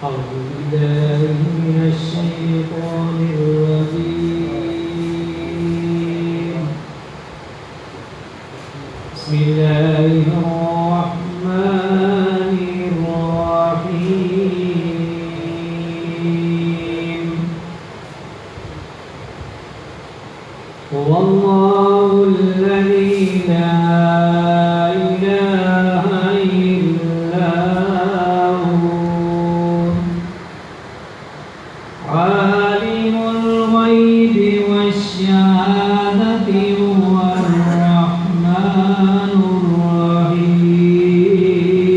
أعوذ بالله من الشيطان الرجيم بسم الله الرحمن الرحيم هو الله الذي لا إله إلا هو عالم الغيب والشهادة هو الرحمن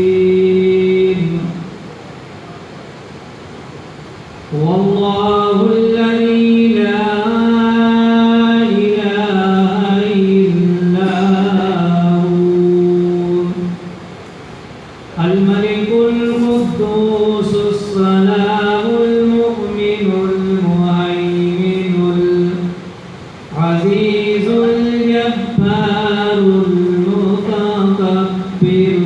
الرحيم هو الله الذي لا إله إلا هو الملك القدوس السلام المؤمن المهيمن العزيز الجبار المتكبر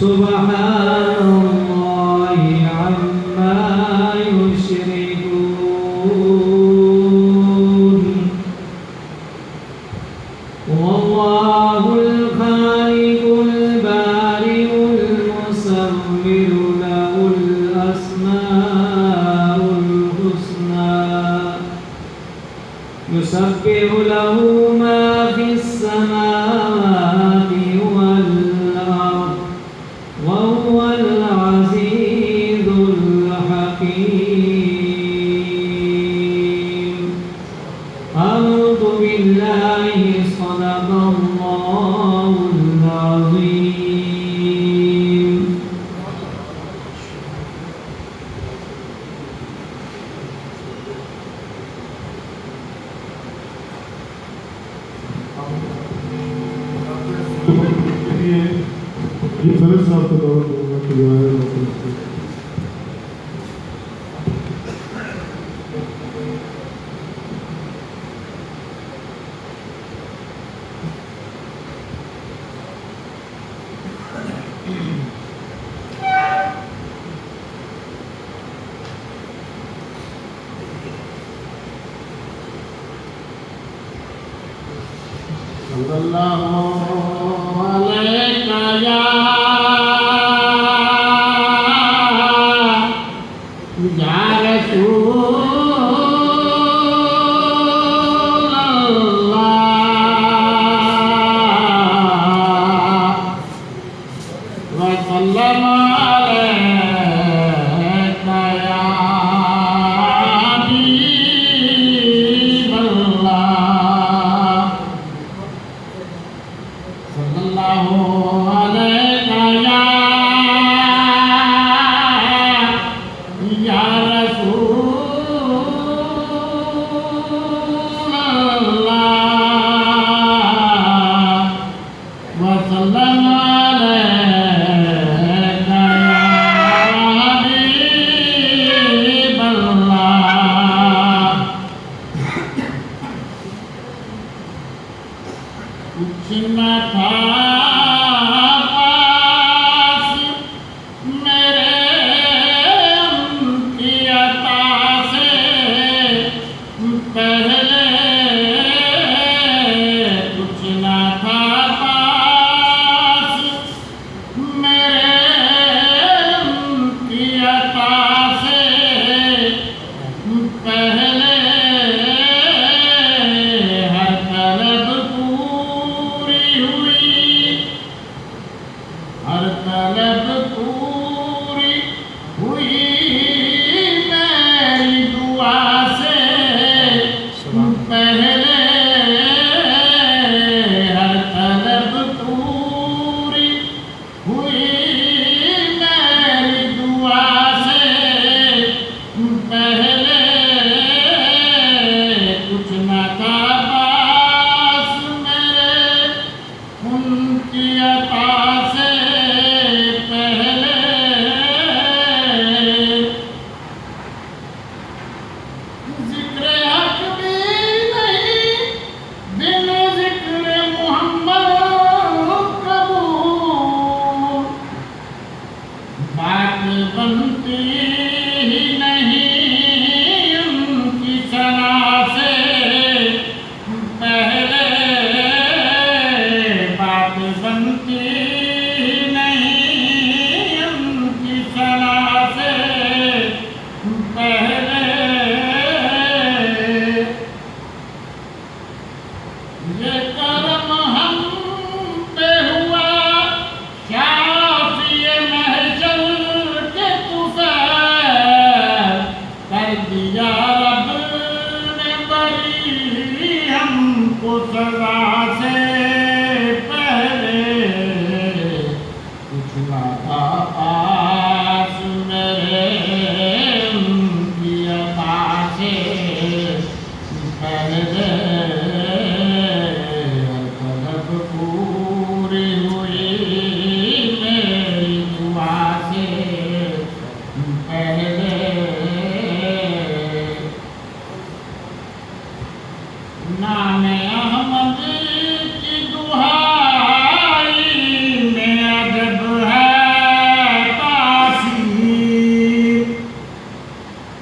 سبحان الله عما يشركون هو الله الخالق البارئ المصور له الأسماء الحسنى يسبح له ما في السماوات والأرض وهو العزيز الحكيم أعوذ بالله صدق الله العظيم یہ فرض صاحب کا دعوت ہوگا کہ دعائیں ہوتی ہیں. صلی اللہ علیہ یا یہ کرم ہم پہ ہوا شافی محشر کے طفیل کر دیا رب نے بری ہم کو سزا سے پہلے کچھ نہ تھا پاس میرے ان کی عطا سے پہلے طلب پوری ہوئی میری دعا سے پہلے نام احمد کی دہائی میں ادب ہے تاثیر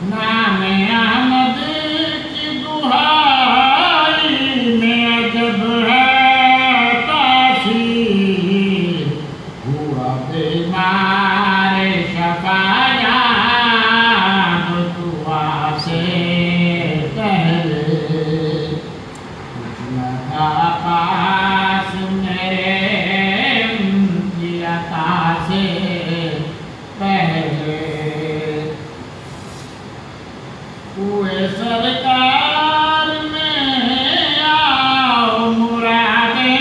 نام احمد کی دہائی میں ادب ہے تاثیر ہوا بیمار شفایاب دعا سے پہلے کچھ نہ تھا پاس میرے ان کی عطا سے پہلے کوئے سرکار میں آؤ مرادیں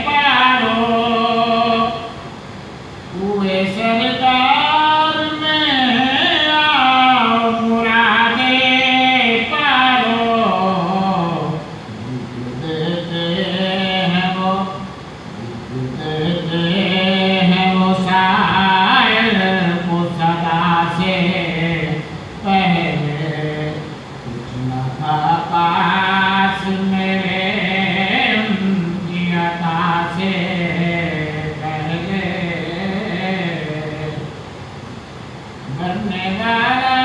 پارو کوئے سرکار میں آؤ مرادیں پارو دیتے ہیں وہ سائل کو صدا سے پہلے کچھ نہ تھا پاس میرے ان کی عطا سے پہلے بننے والا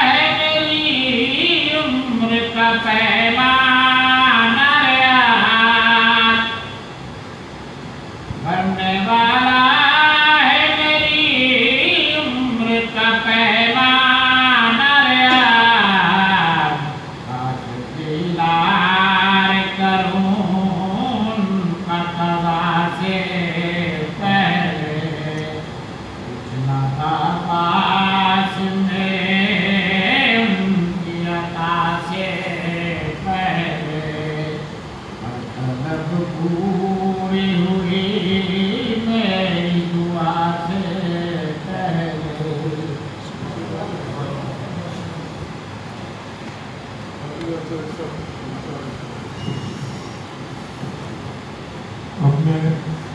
ہے میری عمر کا پیمانہ ریاض بننے والا ہے میری عمر کا پیمانہ ریاض کاش دیدار کروں ان کا قضا سے پہلے کچھ نہ تھا پاس میں ان کی عطا سے پہلے طلب پوری ہوئی میری دعا سے پہلے آپ نے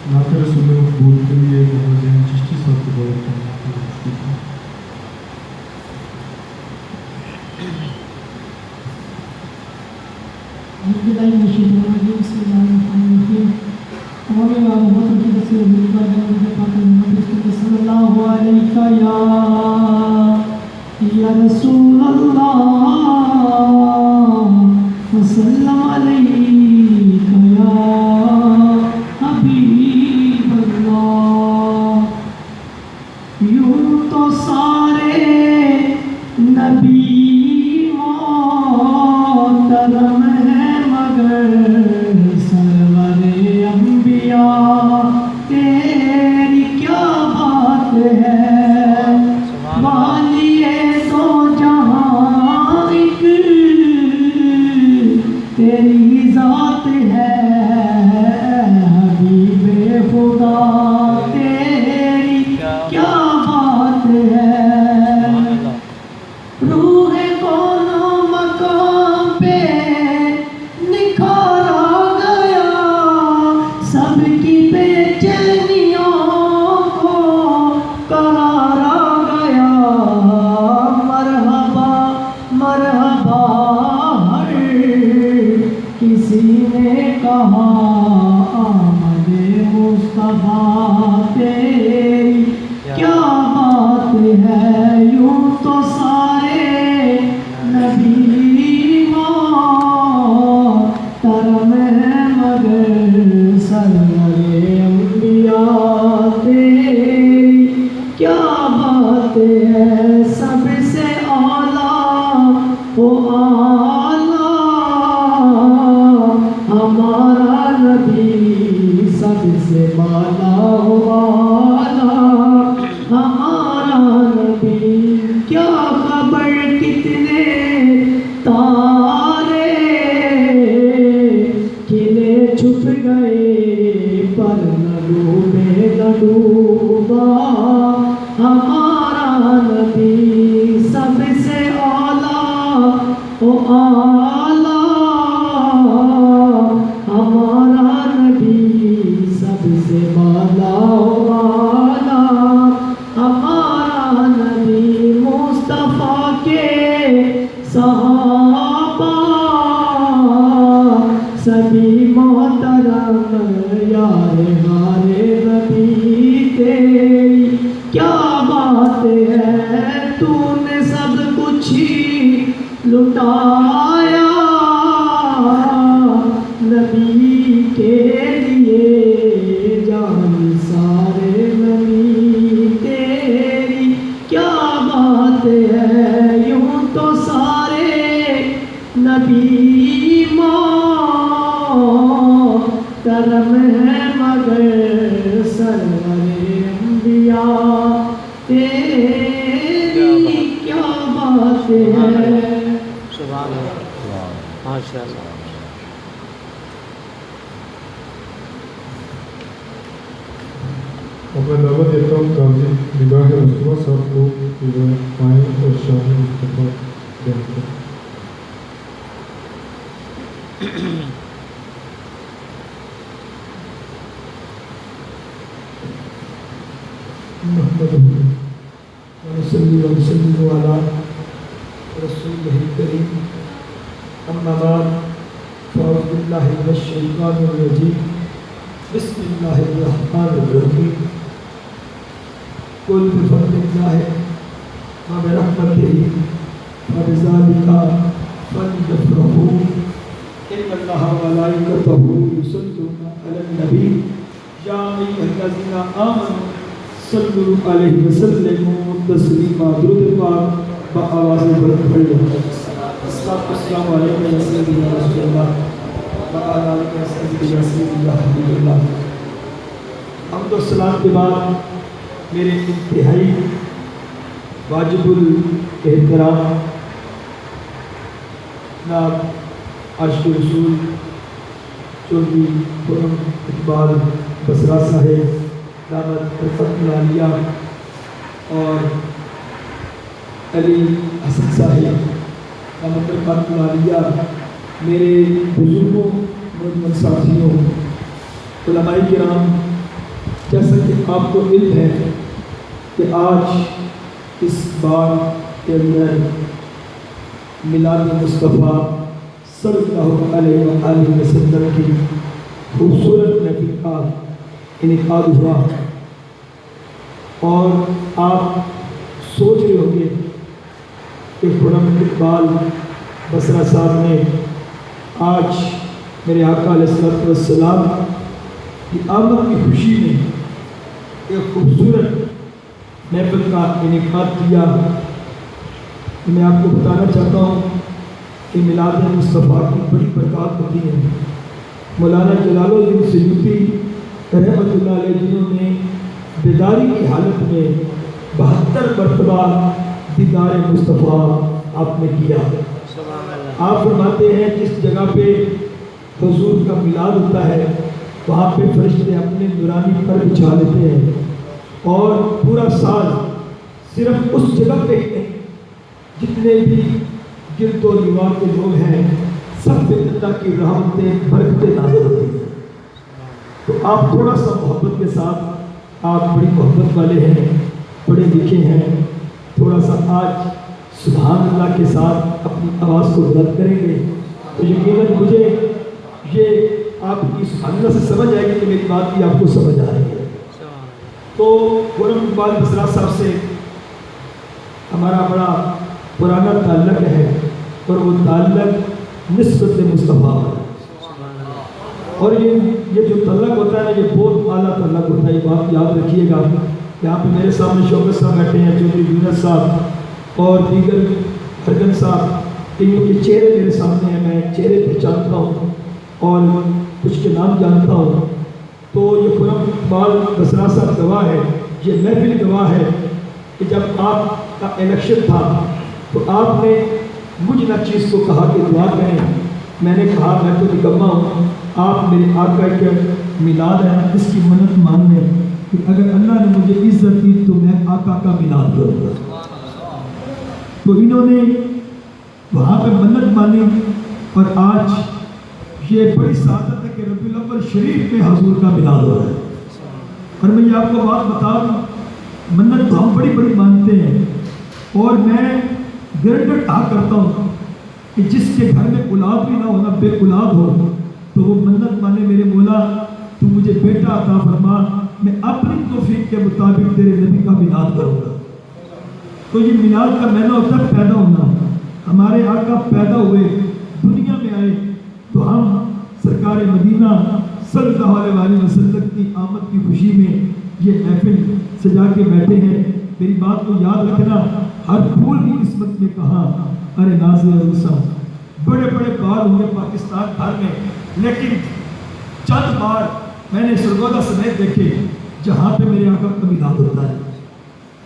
نعت رسول مقبول کے لیے محمد ذہین چشتی صاحب کو بڑا کرنا یا رسول اللہ وسلم علیک یا حبیب اللہ یوں تو سارے نبی محترم ہیں مگر سرور انبیاء تیری کیا بات ہے والی تو جہاں ایک تیری ذات ہے حبیب خدا تیری کیا بات ہے روح کون مقام پہ نکھارا گیا سب کی بے چینیوں کو قرارا گیا مرحبا مرحبا ہر کسی نے کہا آمد مصطفیٰ تیری کیا بات ہے یوں تو سارے نبی محترم ہیں مگر سرور انبیاء تیری کیا بات ہے سب سے اعلیٰ وہ اعلیٰ ہمارا نبی سب سے بالا والا ہمارا نبی کیا خبر کتنے تارے کھلے چھپ گئے پر نہ ڈوبے نہ ڈوبا ہمارا نبی سب سے اعلیٰ و اعلیٰ ہمارا نبی سب سے بالا و اعلیٰ ہمارا نبی مصطفیٰ کے صحابہ سبھی محترم یار ہمارے نبی تیری کیا بات ہے تو نے سب کچھ ہی لٹایا نبی کے لیے جان سارے نبی تیری کیا بات ہے یوں تو سارے نبی محترم ہے مگر سرور انبیاء تیری کیا بات ہے سبحان اللہ ماشاء اللہ میں دعوت دیتا ہوں قاضی نگاہ رسول صاحب کو پائیں اور شاہ مصطفیٰ بیان کریں محمد صلی اللہ علیہ وسلم علی رسول کریم اما بعد فاعوذ باللہ من الشیطان الرجیم بسم اللہ الرحمن الرحیم قل بفضل اللہ وبرحمتہ فبذلک فلیفرحوا ان اللہ وملائکتہ یصلون علی النبی یا ایھا الذین آمنوا صلو علیہ وسلم تسلیما درود پاک بآواز بلند پڑھیں السلام علیکم یا سیدنا رسول اللہ وعلی آلہ وصحبہ یا سیدنا حبیب اللہ حمد و سلام کے بعد میرے انتہائی واجب الاحترام جناب عاشق رسول چودھری خرم اقبال بصرہ صاحب دعوت برکت العالیہ اور علی حسن صاحب دعوت برکت العالیہ میرے بزرگوں نوجوان ساتھیوں علماء کرام جیسا کہ آپ کو علم ہے کہ آج اس بار کے اندر میلاد مصطفیٰ صلی اللہ علیہ وآلہ وسلم کی خوبصورت محفل کا انعقاد ہوا اور آپ سوچ رہے ہوں گے کہ خرم اقبال بصرہ صاحب نے آج میرے آقا علیہ السلام کی آمد کی خوشی میں ایک خوبصورت محفل کا انعقاد کیا میں آپ کو بتانا چاہتا ہوں کہ میلاد مصطفیٰ کی بڑی برکات ہوتی ہے مولانا جلال الدین سیوطی رحمۃ اللہ علیہ جنہوں نے بیداری کی حالت میں 72 مرتبہ دیدار مصطفیٰ آپ نے کیا آپ فرماتے ہیں جس جگہ پہ حضور کا میلاد ہوتا ہے وہاں پہ فرشتے اپنے نورانی پر بچھا لیتے ہیں اور پورا سال صرف اس جگہ پہ جتنے بھی گرد و نواح کے لوگ ہیں سب پہ اللہ کی رحمتیں برکتیں نازل ہوتی ہیں تو آپ تھوڑا سا محبت کے ساتھ آپ بڑی محبت والے ہیں پڑھے لکھے ہیں تھوڑا سا آج سبحان اللہ کے ساتھ اپنی آواز کو بلند کریں گے تو یقیناً مجھے یہ آپ کی سبحان اللہ سے سمجھ آئے گی کہ میری بات بھی آپ کو سمجھ آ رہی ہے تو خرم اقبال بصرہ صاحب سے ہمارا بڑا پرانا تعلق ہے اور وہ تعلق نسبت مصطفیٰ ہے اور یہ جو تعلق ہوتا ہے یہ بہت اعلیٰ تعلق ہوتا ہے یہ بات یاد رکھیے گا یہاں پہ میرے سامنے شوکت صاحب بیٹھے ہیں چودھری یونس صاحب اور دیگر ہرگن صاحب ان کے چہرے میرے سامنے ہیں میں چہرے پہچانتا ہوں اور کچھ کے نام جانتا ہوں. تو یہ خرم اقبال بسرا صاحب گواہ ہے, یہ محفل گواہ ہے کہ جب آپ کا الیکشن تھا تو آپ نے مجھ نہ چیز کو کہا کہ دعا کریں. میں نے کہا میں تو نکما ہوں, آپ میرے آقا کے میلاد ہے اس کی منت مان لیں کہ اگر اللہ نے مجھے عزت دی تو میں آقا کا میلاد کروں گا. تو انہوں نے وہاں پہ منت مانی اور آج یہ بڑی سعادت ہے کہ ربیع الاول شریف میں حضور کا میلاد ہو رہا ہے. اور میں یہ آپ کو بات بتا دوں, منت تو ہم بڑی بڑی مانتے ہیں اور میں گرنٹر کہا کرتا ہوں کہ جس کے گھر میں اولاد بھی نہ ہونا بے اولاد ہو تو وہ منت مانے میرے مولا تو مجھے بیٹا عطا فرما, میں اپنی توفیق کے مطابق تیرے نبی کا میلاد کروں گا. تو یہ میلاد کا معنی ہوتا ہے پیدا ہونا. ہمارے آقا پیدا ہوئے, دنیا میں آئے تو ہم سرکار مدینہ صلی اللہ علیہ وسلم کی آمد کی خوشی میں یہ محفل سجا کے بیٹھے ہیں. میری بات کو یاد رکھنا, ہر پھول کی قسمت میں کہا ارے ناز عروسہ. بڑے بڑے بار ہوئے پاکستان بھر میں, لیکن چند بار میں نے سرگودا سمیت دیکھے جہاں پہ میرے آقا کا میلاد ہوتا ہے,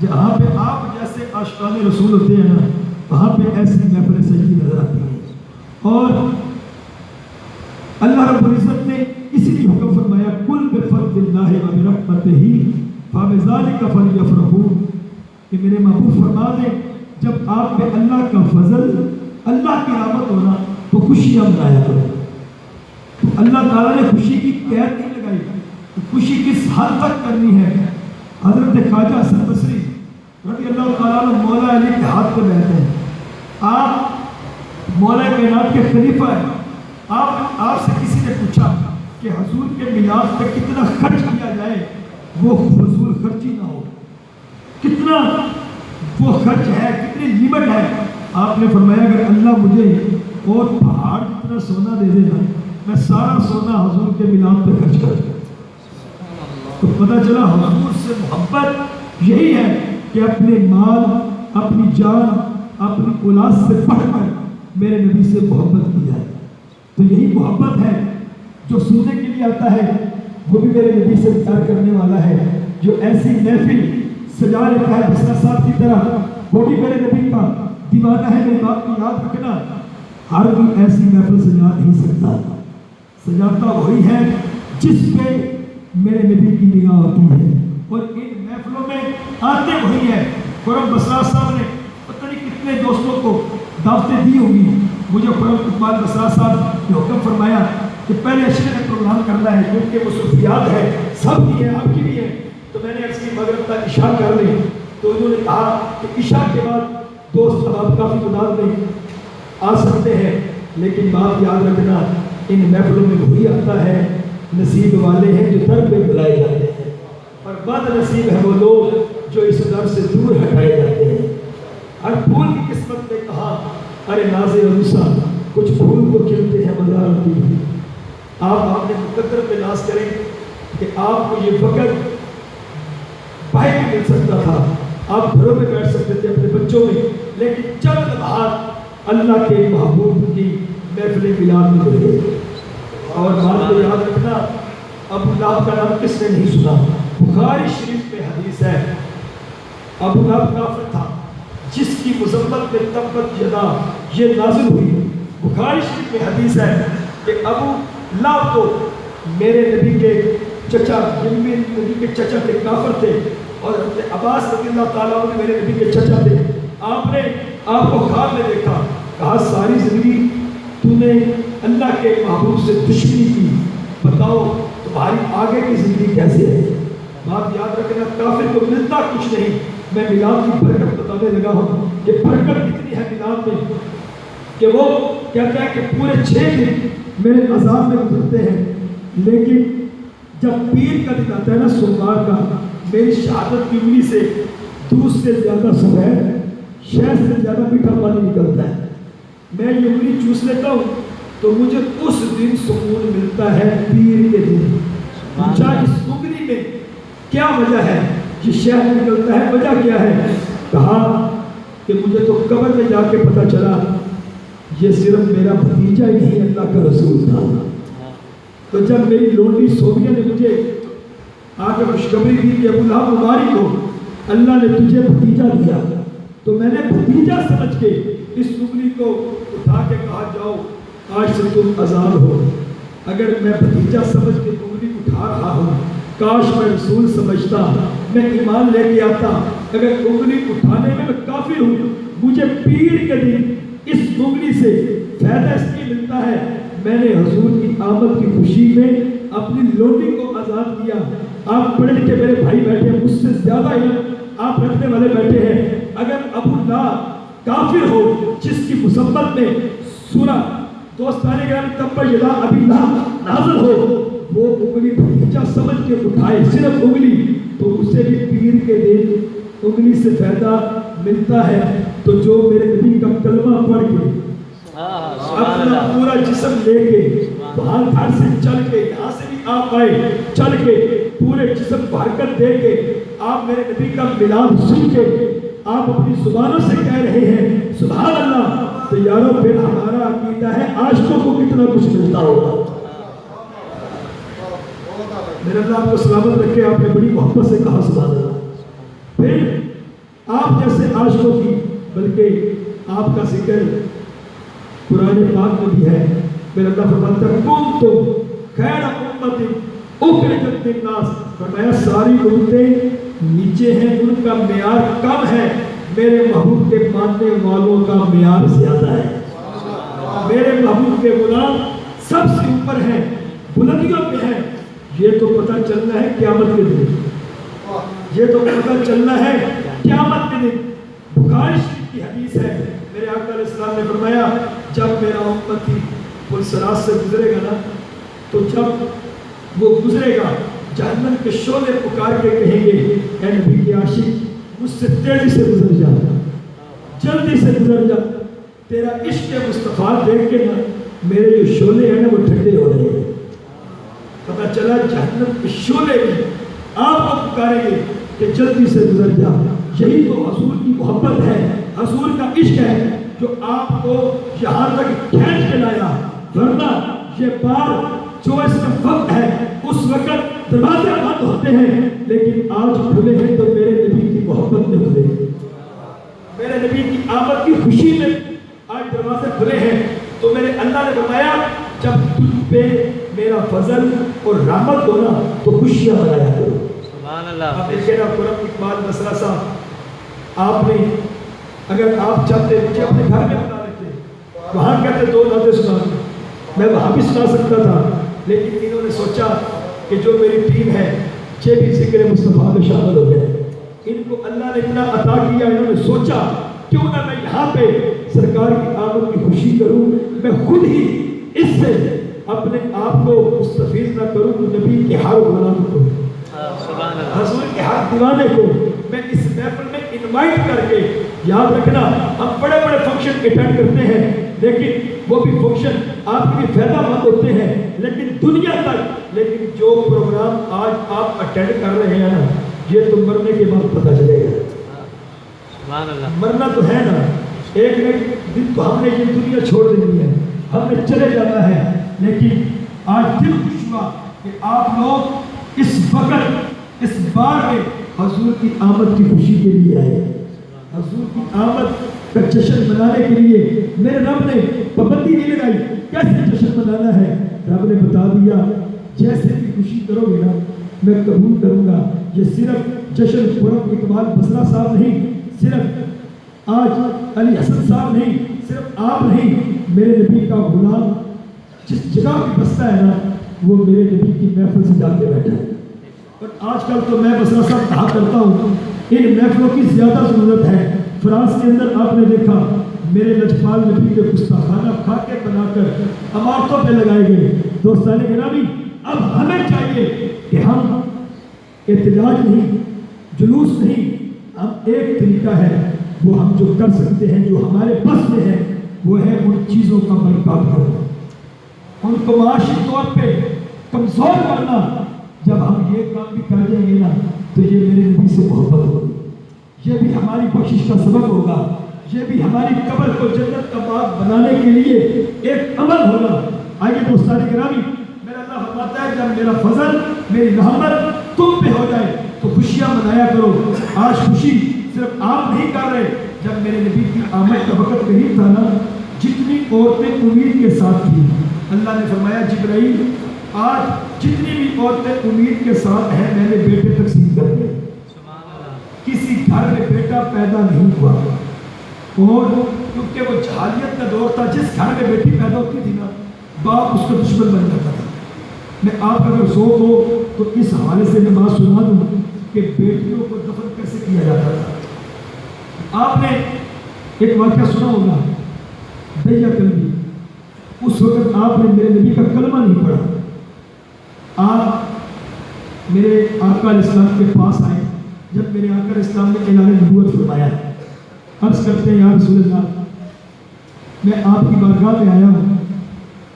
جہاں پہ آپ جیسے عاشقان رسول ہوتے ہیں نا وہاں پہ ایسی محفل سجی نظر آتی ہے. اور اللہ رب العزت نے اسی لیے حکم فرمایا کل بفضل اللہ و برحمتہ فبذلک فلیفرحوا, کہ میرے محبوب فرما دیں جب آپ پہ اللہ کا فضل, اللہ کی رحمت ہونا تو خوشیاں منایا کرو. تو اللہ تعالیٰ نے خوشی کی قید نہیں لگائی, تو خوشی کس حد تک کرنی ہے. حضرت خواجہ حسن بصری رضی اللہ تعالیٰ عنہ مولا علی کے ہاتھ پہ بیٹھے ہیں. آپ مولا کائنات کے خلیفہ ہیں. آپ سے کسی نے پوچھا کہ حضور کے میلاد پہ کتنا خرچ کیا جائے وہ فضول خرچی نہ ہو, کتنا وہ خرچ ہے, کتنی لیمٹ ہے. آپ نے فرمایا اگر اللہ مجھے اور پہاڑ جتنا سونا دے دے نا میں سارا سونا حضور کے میلاد پہ خرچ کر دوں. تو پتہ چلا حضور سے محبت یہی ہے کہ اپنے مال, اپنی جان, اپنی اولاد سے بڑھ کر میرے نبی سے محبت کی جائے. تو یہی محبت ہے جو سونے کے لیے آتا ہے وہ بھی میرے نبی سے پیار کرنے والا ہے. جو ایسی محفل سجا لیتا ہے بسرا صاحب کی طرح وہ بھی میرے نبی کا دیوانہ ہے. میری بات کو یاد رکھنا, ہر کوئی ایسی محفل سجا نہیں سکتا. سجاتا وہی ہے جس پہ میرے نبی کی نگاہ ہوتی ہے. اور ان محفلوں میں آتے وہی ہے. خرم بسرا صاحب نے پتہ نہیں کتنے دوستوں کو دعوتیں دی ہوگی. مجھے خرم اقبال بسرا صاحب نے حکم فرمایا کہ پہلے اشرے کا پروگرام کرنا ہے کیونکہ مصروفیات ہے, سب کی ہے, آپ کی بھی ہے. تو میں نے عرض کی مغرب تک عشاء کر لی. تو انہوں نے کہا کہ عشاء کے بعد دوست آپ کافی تعداد میں آ سکتے ہیں, لیکن بات یاد رکھنا ان محفلوں میں وہی آتا ہے نصیب والے ہیں جو در پہ بلائے جاتے ہیں, اور بد نصیب ہے وہ لوگ جو اس در سے دور ہٹائے جاتے ہیں. ہر پھول کی قسمت نے کہا ارے ناز عروسہ, کچھ پھول کو کھلتے ہیں مزار ہوتی ہے. آپ اپنے مقدر پہ ناز کریں کہ آپ کو یہ وقت بھائی بھی مل سکتا تھا, آپ گھروں میں بیٹھ سکتے تھے اپنے بچوں میں, لیکن چند لمحات اللہ کے محبوب کی محفل میلاد میں گزرے. اور بات کو یاد رکھنا, ابو لہب کا نام کس نے نہیں سنا؟ بخاری شریف میں حدیث ہے ابو لہب کافر تھا جس کی مذمت میں تبت یدا یہ نازل ہوئی. بخاری شریف میں حدیث ہے کہ ابو لہب کو میرے نبی کے چچا, جن میں نبی کے چچا تھے, کافر تھے, اور عباس رضی اللہ تعالیٰ عنہ میرے نبی کے چچا تھے. آپ نے آپ کو خواب میں دیکھا, کہا ساری زندگی تو نے اللہ کے محبوب سے دشمنی کی, بتاؤ تمہاری آگے کی زندگی کیسے ہے. بات یاد رکھنا, کافر کو ملتا کچھ نہیں. میں میلاد کی برکت بتانے لگا ہوں کہ برکت کتنی ہے میلاد میں کہ وہ کہتا ہے کہ پورے 6 دن میرے عذاب میں گزرتے ہیں, لیکن جب پیر کا دن آتا ہے نا سوموار کا, میری شہادت کی انگلی سے دودھ سے زیادہ سفید, شہد سے زیادہ میٹھا پانی نکلتا ہے. میں یہ انگلی چوس لیتا ہوں تو مجھے اس دن سکون ملتا ہے پیر کے دن. پوچھا اس انگلی میں کیا وجہ ہے, یہ شہد نکلتا ہے, وجہ کیا ہے؟ کہا کہ مجھے تو قبر میں جا کے پتہ چلا یہ صرف میرا بھتیجا ہی نہیں اللہ کا رسول تھا. تو جب میری لونڈی صوفیہ نے مجھے آ کے خوشخبری دی کہ ابو لہب مبارک ہو، اللہ نے تجھے بھتیجا دیا، تو میں نے بھتیجا سمجھ کے اس انگلی کو اٹھا کے کہا جاؤ آج سے تم آزاد ہو۔ اگر میں بھتیجا سمجھ کے انگلی اٹھا رہا ہوں، کاش میں رسول سمجھتا، میں ایمان لے کے آتا۔ اگر انگلی اٹھانے میں کافر ہوں، مجھے پیر کے دن اس انگلی سے فائدہ اس لیے ملتا ہے میں نے حضور کی آمد کی خوشی میں اپنی لونڈی کو آزاد کیا۔ آپ پڑھے لکھے میرے بھائی بیٹھے ہیں، مجھ سے زیادہ علم آپ رکھنے والے بیٹھے ہیں، اگر ابو لہب کافر ہو جس کی مصمت میں سورہ دوستانے گرام تبت یدا ابی لہب نازل ہو، وہ انگلی بھتیجا سمجھ کے اٹھائے صرف انگلی، تو اسے بھی پیر کے دن انگلی سے فائدہ ملتا ہے۔ تو جو میرے نبی کا کلمہ پڑھ کے اپنا پورا جسم لے کے باہر گھر سے چل کے یہاں سے بھی آپ آئے چل کے پورے جسم کو حرکت دے کے آپ میرے نبی کا ملاد سن کے آپ اپنی زبانوں سے کہہ رہے ہیں سبحان اللہ، تو یارو پھر ہمارا عقیدہ ہے عاشقوں کو کتنا کچھ ملتا ہوگا۔ میرے اللہ آپ کو سلامت رکھے، آپ نے بڑی محبت سے کہا سبحان اللہ۔ پھر آپ جیسے عاشقوں کی بلکہ آپ کا ذکر قرآن پاک میں بھی ہے۔ میرے اللہ فرماتا ہے کنتم خیر امت اخرجت للناس، فرمایا ساری امتیں نیچے ہیں، ان کا معیار کم ہے، میرے محبوب کے ماننے والوں کا معیار زیادہ ہے۔ میرے محبوب کے غلام سب سے اوپر ہیں، بلندیوں پہ ہیں۔ یہ تو پتہ چلنا ہے قیامت کے دن، یہ تو پتہ چلنا ہے قیامت کے دن۔ بخاری شریف کی حدیث ہے، میرے آقا علیہ السلام نے فرمایا جب میرا امتی پل صراط سے گزرے گا نا، تو جب وہ گزرے گا جہنم کے شعلے پکار کے کہیں گے اے نبی کے عاشق مجھ سے تیزی سے گزر جا، جلدی سے گزر جا، تیرا عشق مصطفیٰ دیکھ کے نا میرے جو شعلے ہیں نا وہ ٹھنڈے ہو رہے ہیں۔ پتہ چلا جہنم کے شعلے بھی آپ کو پکاریں گے کہ جلدی سے گزر جا۔ یہی تو حضور کی محبت ہے، حضور کا عشق ہے جو آپ کو یہاں تک کھینچ کے لایا، ورنہ یہ بار جو اس میں وقت ہے اس وقت دروازے بند ہوتے ہیں، لیکن آج کھلے ہیں تو میرے نبی کی محبت میں کھلے ہیں، میرے نبی کی آمد کی خوشی میں آج دروازے کھلے ہیں۔ تو میرے اللہ نے فرمایا جب تجھ پہ میرا فضل اور رحمت ہونا تو خوشیاں منایا کرو۔ سبحان اللہ۔ آپ دیکھیں نا قرآن اقبال مسئلہ صاحب، آپ نے اگر آپ چاہتے مجھے اپنے گھر میں بنا لیتے، وہاں کہتے دو نعتیں سنا، میں وہاں بھی سنا سکتا تھا، لیکن انہوں نے سوچا کہ جو میری ٹیم ہے یہ بھی ذکر مصطفیٰ میں شامل ہو گئے۔ ان کو اللہ نے اتنا عطا کیا، انہوں نے سوچا کیوں نہ میں یہاں پہ سرکار کی آمد کی خوشی کروں، میں خود ہی اس سے اپنے آپ کو مستفیض نہ کروں، نبی کے ہر غلام کو، حضور کے ہر دیوانے کو میں اس محفل میں انوائٹ کر کے، یاد رکھنا ہم بڑے بڑے فنکشن اٹینڈ کرتے ہیں لیکن وہ بھی فنکشن آپ کے لیے فائدہ مند ہوتے ہیں لیکن دنیا تک، لیکن جو پروگرام آج آپ اٹینڈ کر رہے ہیں نا یہ تو مرنے کے بعد پتہ چلے گا۔ سبحان اللہ۔ مرنا تو ہے نا، ایک ایک دن تو ہم نے یہ دنیا چھوڑ دینی ہے، ہم نے چلے جانا ہے، لیکن آج دل خوش ہوا کہ آپ لوگ اس وقت اس بار میں حضور کی آمد کی خوشی کے لیے آئے، حضور کی آمد کا جشن منانے کے لیے۔ میرے رب نے پابندی نہیں لگائی کیسے جشن منانا ہے، رب نے بتا دیا جیسے بھی خوشی کرو گے نا میں قبول کروں گا۔ یہ صرف جشن قرب اقبال بسرا صاحب نہیں، صرف آج علی حسن صاحب نہیں، صرف آپ نہیں، میرے نبی کا غلام جس جگہ بھی بستا ہے نا وہ میرے نبی کی محفل سے جا کے بیٹھا ہے۔ اور آج کل تو میں بسرا صاحب کہا کرتا ہوں ان محفلوں کی زیادہ ضرورت ہے۔ فرانس کے اندر آپ نے دیکھا میرے لجپال نبی کے گستاخانہ کھا کے بنا کر عمارتوں پہ لگائے گئے۔ دوستان گرامی اب ہمیں چاہیے کہ ہم احتجاج نہیں، جلوس نہیں، ہم ایک طریقہ ہے وہ ہم جو کر سکتے ہیں، جو ہمارے بس میں ہے، وہ ہے ان چیزوں کا بائیکاٹ کرنا، ان کو معاشی طور پہ کمزور کرنا۔ جب ہم یہ کام بھی کر جائیں گے نا تو یہ میرے نبی سے محبت ہوگی، یہ بھی ہماری بخشش کا سبب ہوگا، یہ بھی ہماری قبر کو جنت کا باغ بنانے کے لیے ایک عمل ہوگا۔ آئیے دوستان گرامی میرا اللہ فرماتا ہے جب میرا فضل میری رحمت تم پہ ہو جائے تو خوشیاں منایا کرو. آج خوشی صرف آپ نہیں کر رہے. جب میرے نبی کی آمد کا وقت قریب تھا نا, جتنی عورتیں امید کے ساتھ تھیں, اللہ نے فرمایا جبرائیل آج جتنی بھی عورتیں امید کے ساتھ ہیں میں نے بیٹے تقسیم کر دیے. کسی گھر میں بیٹا پیدا نہیں ہوا, اور کیونکہ وہ جہالیت کا دور تھا, جس گھر میں بیٹی پیدا ہوتی تھی نا باپ اس کا دشمن بن جاتا تھا. میں آپ کا اگر ذوق ہو تو اس حوالے سے میں بات سنا دوں کہ بیٹیوں کو دفن کیسے کیا جاتا تھا. آپ نے ایک واقعہ سنا ہوگا دیا کلبی. اس وقت آپ نے میرے نبی کا کلمہ نہیں پڑھا. آپ میرے آقا علیہ السلام کے پاس آئے جب میرے آقا علیہ السلام نے اعلان نبوت فرمایا. عرض کرتے ہیں یا رسول اللہ, میں آپ کی بارگاہ میں آیا ہوں,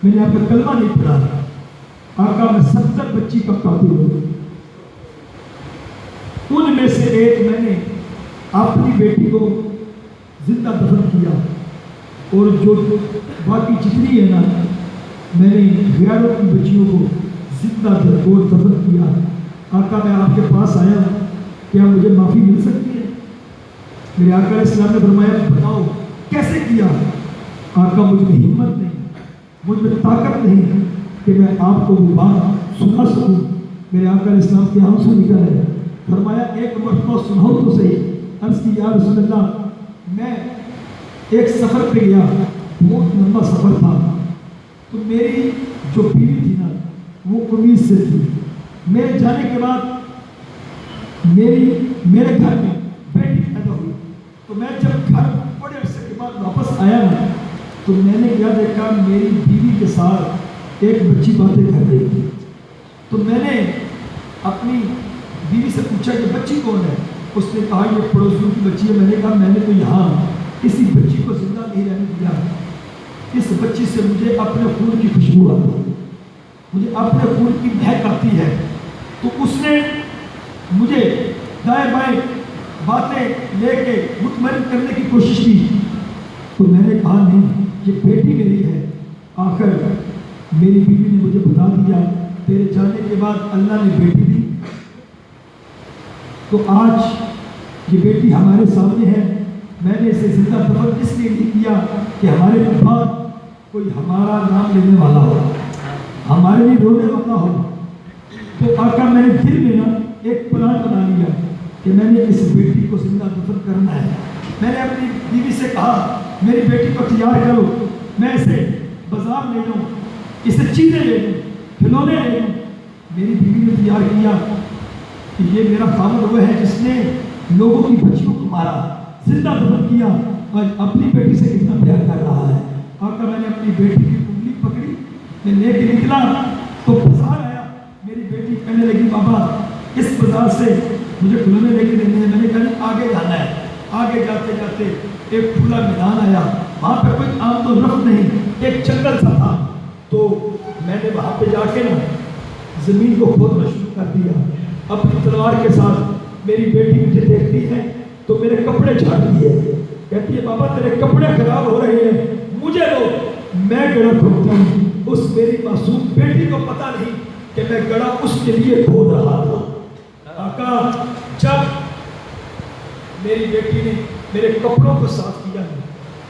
میں نے آپ کا کلمہ نہیں پڑھا. آقا میں 70 بچی کا قاتل ہوں. ان میں سے ایک میں نے اپنی بیٹی کو زندہ دفن کیا, اور جو باقی جتنی ہے نا میں نے غیروں کی بچیوں کو زندہ درگور دفن کیا. آقا میں آپ کے پاس آیا ہوں, کیا مجھے معافی مل سکتی ہے؟ میرے آقا علیہ السلام نے فرمایا بتاؤ کیسے کیا؟ آقا مجھ میں ہمت نہیں, مجھ میں طاقت نہیں کہ میں آپ کو وہ بات سنا سکوں. میرے آقا علیہ السلام کے آنسو نکل ہے. فرمایا ایک مرتبہ سناؤ تو صحیح. عرض کی یا رسول اللہ, میں ایک سفر پہ گیا, بہت لمبا سفر تھا, تو میری جو بیوی تھی نا وہ امید سے تھی. میرے جانے کے بعد میرے گھر میں بیٹی پیدا ہوئی. تو میں جب گھر بڑے عرصے کے بعد واپس آیا نا تو میں نے کیا دیکھا, میری بیوی کے ساتھ ایک بچی باتیں کر رہی تھی. تو میں نے اپنی بیوی سے پوچھا کہ بچی کون ہے؟ اس نے کہا یہ پڑوسیوں کی بچی ہے. میں نے کہا میں نے تو یہاں کسی بچی کو زندہ نہیں رہنے دیا. اس بچی سے مجھے اپنے خون کی خوشبو آتی ہے, مجھے اپنے خون کی مہک آتی ہے. تو اس نے مجھے دائیں بائیں باتیں لے کے مطمئن کرنے کی کوشش کی. تو میں نے کہا نہیں, یہ بیٹی میری ہے. آخر میری بیوی نے مجھے بتا دیا تیرے جانے کے بعد اللہ نے بیٹی دی. تو آج یہ بیٹی ہمارے سامنے ہے. میں نے اسے زندہ دفن اس لیے نہیں کیا کہ ہمارے بعد کوئی ہمارا نام لینے والا ہو, ہمارے لیے رونے والا ہو. تو آقا میں نے دل میں نا ایک پلان بنا لیا کہ میں نے اس بیٹی کو زندہ دفن کرنا ہے. میں نے اپنی بیوی سے کہا میری بیٹی کو تیار کرو, میں اسے بازار لے جاؤں, اسے چیزیں لے لوں, کھلونے لے لوں. میری بیوی نے تیار کیا کہ یہ میرا خامد وہ ہے جس نے لوگوں کی بچیوں کو مارا, زندہ دفن کیا, اور اپنی بیٹی سے کتنا پیار کر رہا ہے. آقا میں نے اپنی بیٹی کی انگلی پکڑی, میں لے کے نکلا تو بازار آیا. میری بیٹی کہنے لگی بابا اس بازار سے مجھے کھلونے لے کے دینے ہیں. میں نے کہا آگے جانا ہے. آگے جاتے جاتے ایک کھلا میدان آیا, وہاں پہ کوئی آمد و رفت نہیں, ایک جنگل سا تھا. تو میں نے وہاں پہ جا کے نا زمین کو کھودنا شروع کر دیا اپنی تلوار کے ساتھ. میری بیٹی مجھے دیکھتی ہے تو میرے کپڑے چھاڑتی ہے, کہتی ہے بابا تیرے کپڑے خراب ہو رہے ہیں, مجھے دو. میں گڑھا کھودتا ہوں. اس میری معصوم بیٹی کو پتہ نہیں کہ میں گڑھا اس کے لیے کھود رہا تھا. آقا جب میری بیٹی نے میرے کپڑوں کو صاف کیا ہے,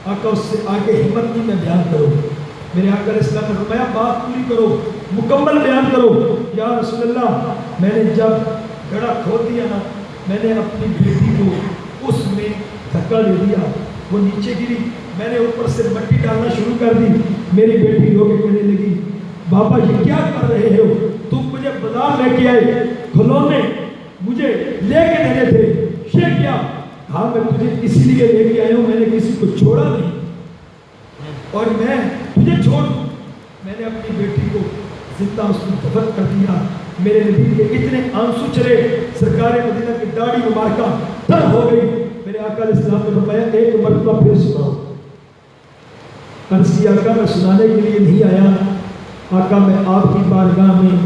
آقا اس سے آگے ہمت نہیں میں بیان کروں. میرے آقا علیہ السلام نے فرمایا بات پوری کرو, مکمل بیان کرو. یا رسول اللہ, میں نے جب گڑھا کھود دیا نا میں نے اپنی بیٹی کو اس میں دھکا دے دیا, وہ نیچے گری. میں نے اوپر سے مٹی ڈالنا شروع کر دی. میری بیٹی رو کے کہنے لگی بابا یہ کیا کر رہے ہو, تم مجھے بازار لے کے آئے, کھلونے مجھے لے کے دینے تھے, یہ کیا؟ کہا میں تجھے اسی لیے لے کے آیا ہوں, میں نے کسی کو چھوڑا نہیں اور میں تجھے چھوڑ دوں. میں نے اپنی بیٹی کو زندہ اس کو دفن کر دیا. میرے نبی کے اتنے آنسو چلے, سرکار مدینہ کی داڑھی مبارکہ تر ہو گئی. میرے آقا علیہ السلام نے فرمایا ایک مرتبہ پھر سناؤ. عرض کیا آقا میں سنانے کے لیے نہیں آیا, آقا میں آپ کی بارگاہ میں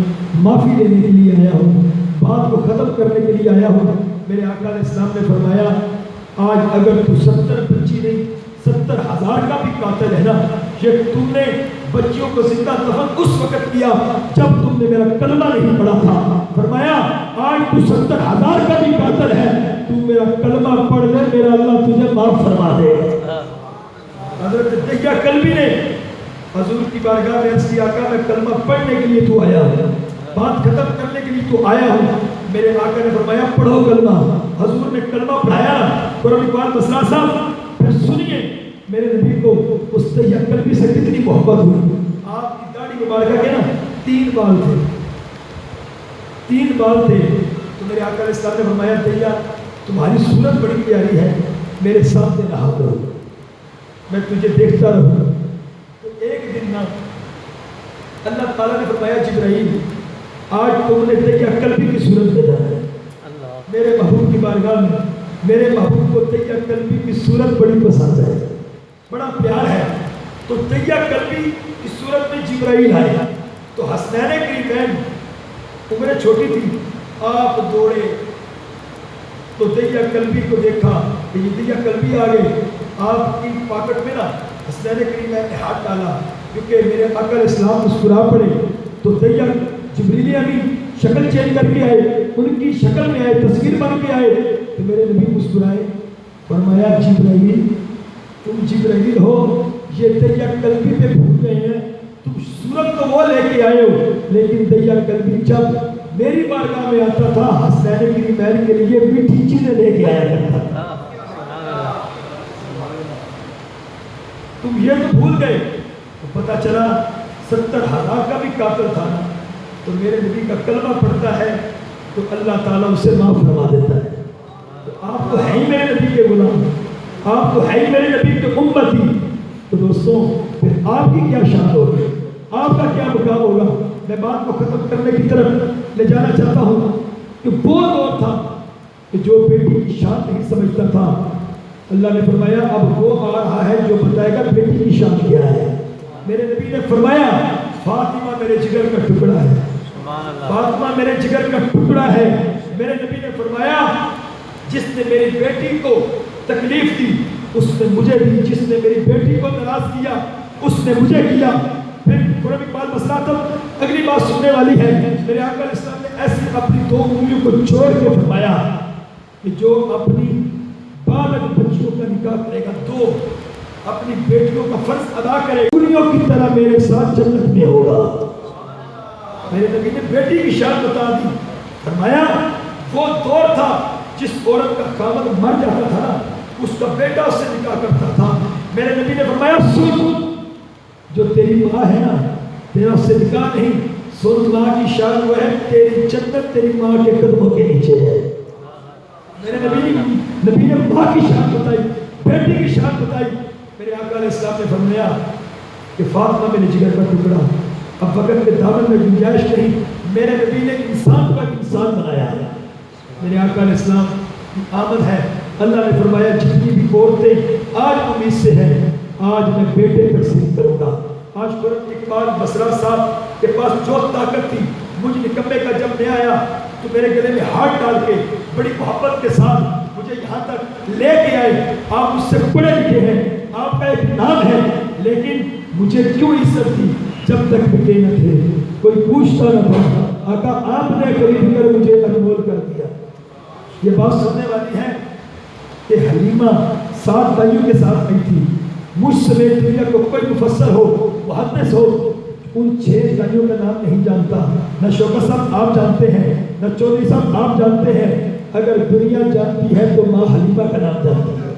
معافی لینے کے لیے آیا ہوں, بات کو ختم کرنے کے لیے آیا ہوں. میرے آقا علیہ السلام نے فرمایا آج اگر تو 70 بچی نہیں 70,000 کا بھی قاتل ہے نا, یہ تم نے بچیوں کو زندہ دفن اس وقت کیا جب تم نے میرا کلمہ نہیں پڑھا تھا. فرمایا آج تو 70,000 کا بھی قاتل ہے, تو میرا کلمہ پڑھ لے, میرا اللہ تجھے معاف فرما دے. حضرت دہیہ کلبی نے حضور کی بارگاہ میں عرض کیا آقا میں کلمہ پڑھنے کے لیے تو آیا ہوں, بات ختم کرنے کے لیے تو آیا ہوں. میرے آقا نے فرمایا پڑھو کلمہ. حضور نے کلمہ پڑھایا. قرآن اقبال بسرا صاحب پھر سنیے میرے نبی کو اس دہیہ کلبی سے کتنی محبت ہوئی. آپ کی داڑھی مبارکہ کے نا 3 بال تھے, 3 بال تھے. تو میرے آقا علیہ السلام نے فرمایا دہیہ تمہاری صورت بڑی پیاری ہے, میرے سامنے رہا کرو, میں تجھے دیکھتا رہوں. تو ایک دن نا اللہ تعالیٰ نے فرمایا جبرائیل آج تم نے دہیہ کلبی کی صورت میں جانا ہے. میرے محبوب کی بارگاہ میں میرے محبوب کو دہیہ کلبی کی صورت بڑی پسند ہے, بڑا پیار ہے. تو دہیہ کلبی کی صورت میں جبرائیل آیا. تو حسنین کریمین عمریں چھوٹی تھی, آپ دوڑے تو دہیہ کلبی کو دیکھا کہ یہ دہیہ کلبی آ گئے. آپ کی پاکٹ میں نا حسنین کریمین نے ہاتھ ڈالا کیونکہ میرے آقا علیہ السلام مسکرا پڑے. تو دہیہ جبریل امین شکل چینج کر کے آئے, ان کی شکل میں آئے, تصویر بن کے آئے. تو میرے نبی مسکرائے, فرمایا جبرائیل تم جبرائیل ہو, یہ دہیہ کلبی پہ بھول گئے ہیں. تم صورت تو وہ لے کے آئے ہو, لیکن دہیہ کلبی جب میری بارگاہ میں آتا تھا حسنین کریمین کے لیے میٹھی چیزیں لے کے آیا کرتا تھا. تم یہ تو بھول گئے. تو پتہ چلا 70,000 کا بھی قاتل تھا نا, تو میرے نبی کا کلمہ پڑھتا ہے تو اللہ تعالیٰ اسے معاف فرما دیتا ہے. تو آپ تو ہے ہی میرے نبی کے غلام, آپ تو ہے ہی میرے نبی کے امتی. تو دوستوں پھر آپ کی کیا شان ہوگی, آپ کا کیا مقام ہوگا. میں بات کو ختم کرنے کی طرف لے جانا چاہتا ہوں کہ وہ دور تھا کہ جو بیٹی کی شان نہیں سمجھتا تھا. اللہ نے فرمایا اب وہ آ رہا ہے جو بتائے گا بیٹی کی شان کیا ہے. میرے نبی نے فرمایا فاطمہ میرے جگر کا ٹکڑا ہے, فاطمہ میرے جگر کا ٹکڑا ہے. میرے نبی نے فرمایا جس نے میری بیٹی کو تکلیف دی اس نے مجھے دی, جس نے میری بیٹی کو ناراض کیا اس نے مجھے کیا. پھر قرآن اقبال مسئلہ تب اگلی بات سننے والی ہے. میرے آقا علیہ السلام نے ایسی اپنی 2 انگلیوں کو چھوڑ کے فرمایا کہ جو اپنی بالغ بچیوں کا نکاح کرے گا, 2 اپنی بیٹیوں کا فرض ادا کرے, انگلیوں کی طرح میرے ساتھ جنت میں ہوگا. میرے نبی نے بیٹی کی شان بتا دی. فرمایا وہ دور تھا جس عورت کا خاوند مر جاتا تھا اس کا بیٹا اس سے نکاح کرتا تھا. میرے نبی نے فرمایا سن, جو تیری ماں ہے نا تیرا اس سے نکاح نہیں, سن ماں کی شان وہ ہے تیری جنت تیری ماں کے قدموں کے نیچے ہے. میرے نبی نے ماں کی شان بتائی, بیٹی کی شان بتائی. میرے آقا علیہ السلام نے فرمایا کہ فاطمہ میرے جگر کا ٹکڑا. اب وقت کے دامن میں گنجائش نہیں, میرے نبی نے انسان کو انسان بنایا ہے. میرے آقا علیہ السلام کی آمد ہے. اللہ نے فرمایا جتنی بھی عورتیں آج امید سے ہیں آج میں بیٹے تقسیم کروں گا. آج قرآن اقبال بسرا صاحب کے پاس جو طاقت تھی, مجھ نکمے کا جب میں آیا تو میرے گلے میں ہاتھ ڈال کے بڑی محبت کے ساتھ مجھے یہاں تک لے کے آئے. آپ مجھ سے پڑھے لکھے ہیں, آپ کا ایک نام ہے, لیکن مجھے کیوں عزت دی جب تک بکے نہ تھے, کوئی پوچھتا نہ تھا. آقا آپ نے قریب کر مجھے انمول کر دیا. یہ بات سننے والی ہے کہ حلیمہ 7 بھائیوں کے ساتھ آئی تھی. مجھ سمیت دنیا کو کوئی مفسر ہو محدث ہو ان 6 بھائیوں کا نام نہیں جانتا. نہ شوکت صاحب آپ جانتے ہیں, نہ چودھری صاحب آپ جانتے ہیں. اگر دنیا جانتی ہے تو ماں حلیمہ کا نام جانتی ہے.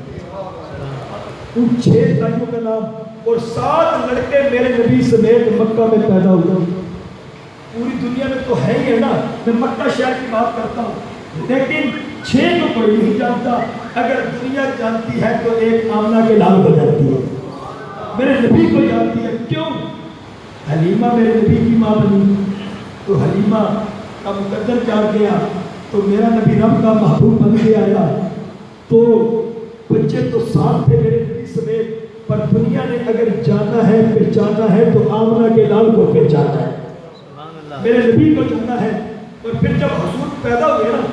ان 6 بھائیوں کا نام اور 7 لڑکے میرے نبی سمیت مکہ میں پیدا ہوئے. پوری دنیا میں تو ہے ہی ہے نا, میں مکہ شہر کی بات کرتا ہوں, لیکن 6 کو کوئی نہیں جانتا. اگر دنیا جانتی ہے تو ایک آمنہ کے لال کو جانتی ہے, میرے نبی کو جانتی ہے. کیوں؟ حلیمہ میرے نبی کی ماں بنی تو حلیمہ کا مقدر جان گیا تو میرا نبی رب کا محبوب بن کے آیا. تو بچے تو 7 تھے میرے نبی سمیت, پر دنیا نے اگر جانا ہے پہچانا ہے تو آمنہ کے لال کو پہچانا ہے, میرے نبی کو جانا ہے. اور پھر جب حضور پیدا ہوئے نا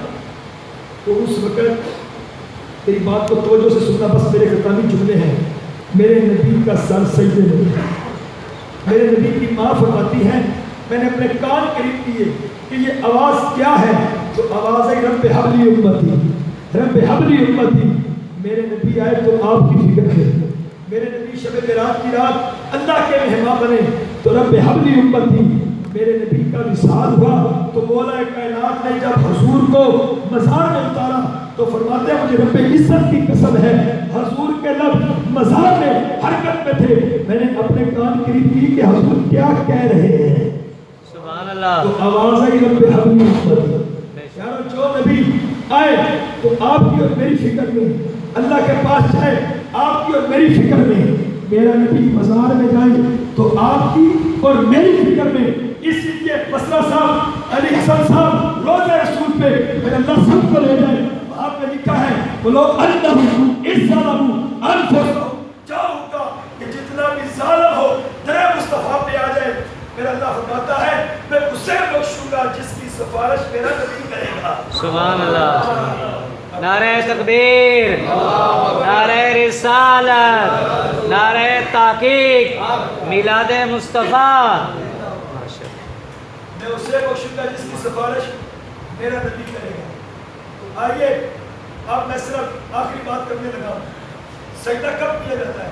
تو اس وقت تیری بات کو توجہ سے سننا, بس میرے ختامی جملے ہیں. میرے نبی کا سر سجدے میں, میرے نبی کی ماں فرماتی ہیں میں نے اپنے کان قریب کیے کہ یہ آواز کیا ہے، تو آواز ہے رب حبلی امتی، رب حبلی امتی۔ میرے نبی آئے تو آپ کی فکر ہے، میرے نبی شب معراج کی رات اللہ کے مہمان بنے تو رب حبلی امتی۔ میرے نبی کا وصال ہوا تو مولا کائنات نے جب حضور کو مزار میں اتارا تو فرماتے ہیں مجھے رب عزت کی قسم ہے حضور کے لب مزار میں حرکت میں تھے، میں نے اپنے کان قریب کی کہ حضور کیا کہہ رہے ہیں، سبحان اللہ۔ تو آواز آئی رب حبلی امتی۔ یارو جو نبی آئے تو آپ کی اور میری فکر میں، اللہ کے پاس جائے آپ کی اور میری فکر میں، میرا نبی مزار میں جائے تو آپ کی اور میری فکر میں۔ اس لیے بصرہ صاحب، علی حسن صاحب روزہ رسول پہ میرے اللہ سب کو لے جائے، وہاں پہ لکھا ہے بولو انہم اذ ظلموا انفسہم، چاہوں گا کہ جتنا بھی ظالم ہو در مصطفیٰ پہ آ جائے، میرا اللہ فرماتا ہے میں اسے بخشوں گا جس کی سفارش میرا نبی کرے گا۔ سبحان اللہ۔ نعرہ تکبیر، نعرہ رسالت، نعرہ تحقیق، میلاد مصطفیٰ۔ میں اسے بخشوں گا جس کی سفارش میرا نبی کرے گا۔ تو آئیے اب میں صرف آخری بات کرنے لگا ہوں۔ سجدہ کب کیا جاتا ہے؟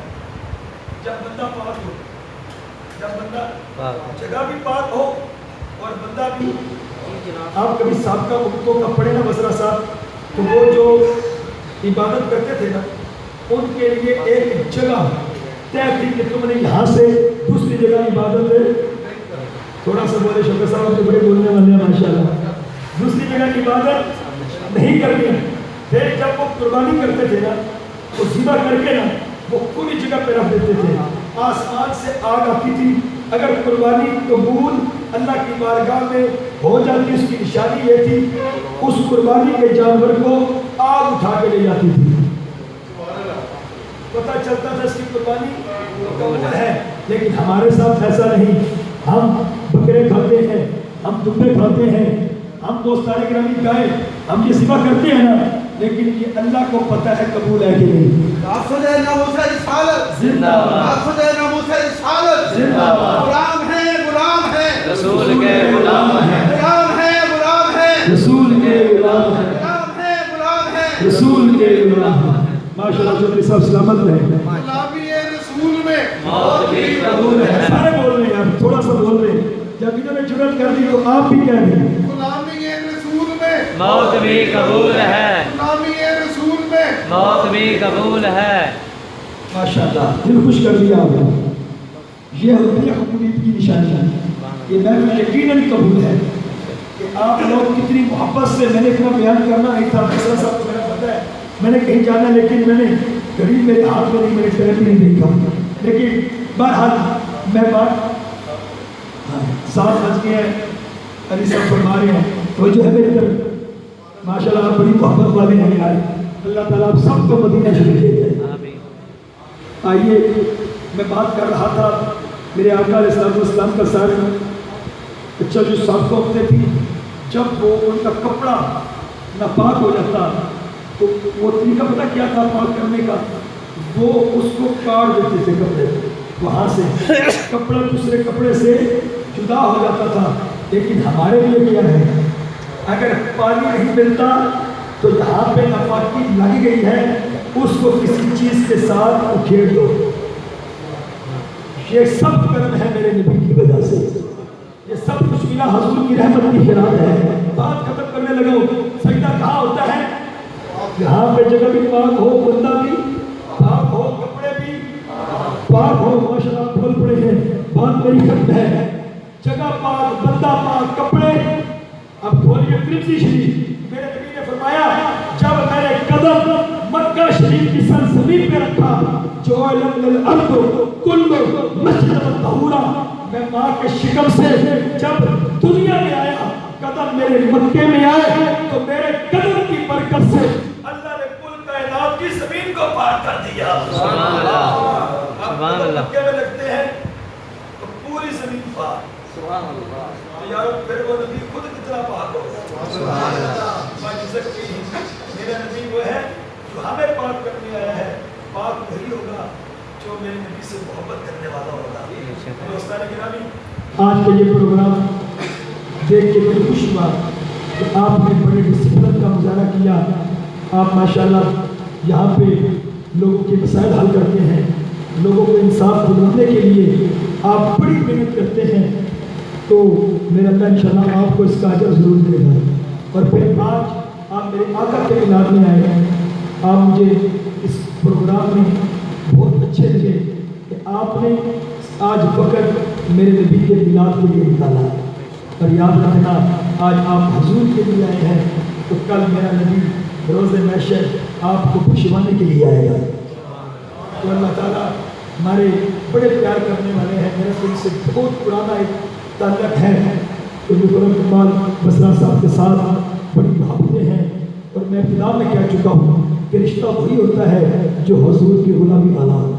جب بندہ پاک ہو، جب بندہ جگہ بھی پاک ہو اور بندہ بھی۔ آپ کبھی سابقہ وقتوں کا پڑھے نا بصرہ صاحب، تو وہ جو عبادت کرتے تھے نا ان کے لیے ایک جگہ طے تھی کہ تم نے یہاں سے دوسری جگہ عبادت ہے۔ تھوڑا سا بولے شوکت صاحب، تو بڑے بولنے والے ہیں ماشاءاللہ۔ دوسری جگہ کی عبادت نہیں کرنی۔ پھر جب وہ قربانی کرتے تھے نا تو ذبح کر کے نا وہ پوری جگہ پہ رکھ دیتے تھے، آسمان سے آگ آتی تھی، اگر قربانی قبول اللہ کی بارگاہ میں ہو جاتی اس کی نشانی یہ تھی اس قربانی کے جانور کو آگ اٹھا کے لے جاتی تھی، پتہ چلتا تھا اس کی قربانی قبول ہے۔ لیکن ہمارے ساتھ ایسا نہیں، ہم بکرے کھاتے ہیں، ہم دمبے کھاتے ہیں، ہم دوستان گرامی گائے، ہم یہ ذبح کرتے ہیں نا، لیکن یہ اللہ کو پتہ ہے قبول ہے کہ نہیں۔ ناصر ناموس رسالت زندہ باد، ناصر ناموس رسالت زندہ باد، غلام ہے رسول کے غلام ہیں، غلام ہے رسول کے غلام ہیں، غلام ہے رسول کے غلام ہیں۔ ماشاءاللہ چودھری صاحب سلامت رہے۔ غلامی رسول میں موت بھی قبول ہے۔ سارے بول رہے ہیں آپ، تھوڑا سا بول رہے ہیں، جب انہوں نے جرات کر دی تو آپ بھی کہہ رہے ہیں غلامی رسول میں موت بھی قبول ہے، غلامی رسول میں موت بھی قبول ہے۔ ماشاءاللہ دل خوش کر دیا آپ نے۔ یہ ہوتی ہے قبولیت کی نشانی۔ یہ محفل یقیناً قبول ہے کہ آپ لوگ کتنی محبت سے، میں نے اتنا بیان کرنا نہیں تھا، بصرہ صاحب کو میرا پتہ ہے میں نے کہیں جانا، لیکن میں نے گھڑی میرے ہاتھ میں نہیں، میں نے ٹائم نہیں دیکھا، لیکن بہرحال میں بات 7 بج گئے ہیں، علی صاحب فرما رہے ہیں تو جو ہے میری طرف ماشاءاللہ آپ بڑی محبت والے ہیں یار، اللہ تعالیٰ آپ سب کو مدینہ شریف لے جائے۔ آمین۔ آئیے میں بات کر رہا تھا میرے آقا علیہ السلام کا ساتھ اچھا جو سابقہ ہوتے تھی، جب وہ ان کا کپڑا ناپاک ہو جاتا تو وہ طریقہ پتہ کیا تھا پاک کرنے کا، وہ اس کو کاٹ دیتے تھے کپڑے، وہاں سے کپڑا دوسرے کپڑے سے جدا ہو جاتا تھا۔ لیکن ہمارے لیے کیا ہے، اگر پانی نہیں ملتا تو جہاں پہ ناپاکی لگ گئی ہے اس کو کسی چیز کے ساتھ اکھیڑ دو۔ یہ سب کرم ہے میرے نبی کی وجہ سے، یہ سب کچھ ملا حضور کی رحمت کی خیرات ہے۔ بات ختم کرنے لگا ہوں، سجدہ کہاں ہوتا ہے؟ یہاں پہ جگہ بھی پاک ہو، بندہ بھی پاک ہو، کپڑے بھی پاک ہو۔ ماشاءاللہ بول پڑے ہیں، بات میری ختم ہے، جگہ پاک، بندہ پاک، کپڑے۔ اب کھولیے ترمذی شریف، میرے نبی نے فرمایا جب میں نے قدم مکہ شریف کی سرزمین پہ رکھا، جو الارض کل مسجد طہورا، میں ماں کے شکم سے جب دنیا میں آیا، قدم میرے مکے میں آئے تو میرے قدم کی برکت سے اللہ نے کل کائنات کی زمین کو پاک کر دیا۔ سبحان اللہ، سبحان اللہ۔ مکے میں لگتے ہیں تو پوری زمین پاک، سبحان اللہ۔ تو یار پھر وہ نبی خود کتنا پاک ہوگا۔ سبحان اللہ۔ میرا نبی وہ ہے جو ہمیں پاک کرنے آیا ہے، پاک وہی ہوگا جو میرے نبی سے محبت کرنے والا ہوگا. بے شک. دوستان گرامی، آج کا یہ پروگرام دیکھ کے دل خوش ہوا کہ آپ نے بڑے ڈسپلن کا مظاہرہ کیا. آپ ماشاءاللہ یہاں پہ لوگوں کے مسائل حل کرتے ہیں، لوگوں کو انصاف دلانے کے لیے آپ بڑی محنت کرتے ہیں. تو میرا اللہ انشاءاللہ آپ کو اس کا اجر ضرور دے گا. اور پھر آج آپ میرے آقا کے میلاد میں آئے ہیں. آپ مجھے اس پروگرام میں بہت اچھے لگے کہ آپ نے آج وقت میرے نبی کے میلاد کے لیے نکالا. اور یاد رکھنا آج آپ حضور کے لیے آئے ہیں تو کل میرا نبی روز محشر آپ کو پشوانے کے لیے آئے گا. تو اللہ تعالیٰ ہمارے بڑے پیار کرنے والے ہیں. میرا تو ان سے بہت پرانا ایک تعلق ہے. تو مکرم اقبال بسرا صاحب کے ساتھ بڑی محبتیں ہیں. اور میں ابتدا میں کہہ چکا ہوں کہ رشتہ وہی ہوتا ہے جو حضور کی غلامی والا ہو.